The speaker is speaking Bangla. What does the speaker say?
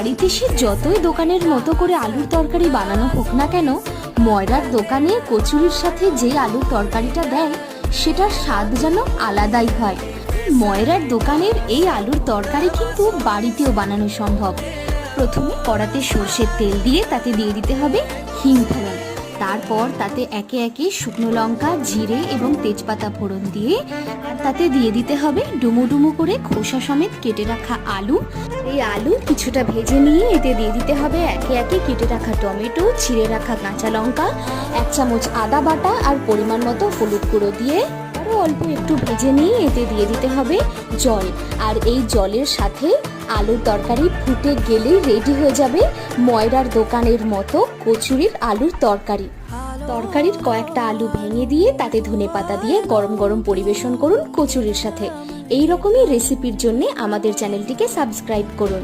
বাড়িতে সে যতই দোকানের মতো করে আলুর তরকারি বানানো হোক না কেন, ময়রার দোকানে কচুরির সাথে যে আলুর তরকারিটা দেয় সেটার স্বাদ যেন আলাদাই হয়। ময়রার দোকানের এই আলুর তরকারি কিন্তু বাড়িতেও বানানো সম্ভব। প্রথমে কড়াতে সর্ষের তেল দিয়ে তাতে দিয়ে দিতে হবে হিং ফোড়ন। তারপর তাতে একে একে শুকনো লঙ্কা, জিরে এবং তেজপাতা ফোড়ন দিয়ে তাতে দিয়ে দিতে হবে ডুমো ডুমো করে খোসা সমেত কেটে রাখা আলু। এই আলু কিছুটা ভেজে নিয়ে এতে দিয়ে দিতে হবে একে একে কেটে রাখা টমেটো, ছিঁড়ে রাখা কাঁচা লঙ্কা, 1 চামচ আদা বাটা আর পরিমাণ মতো হলুদ গুঁড়ো দিয়ে আরও অল্প একটু ভেজে নিয়ে এতে দিয়ে দিতে হবে জল। আর এই জলের সাথে আলুর তরকারি ফুটে গেলেই রেডি হয়ে যাবে ময়রার দোকানের মতো কচুরির আলুর তরকারি। তরকারির কয়েকটা আলু ভেঙে দিয়ে তাতে ধনেপাতা দিয়ে গরম গরম পরিবেশন করুন কচুরির সাথে। এই রকমই রেসিপির জন্য আমাদের চ্যানেলটিকে সাবস্ক্রাইব করুন।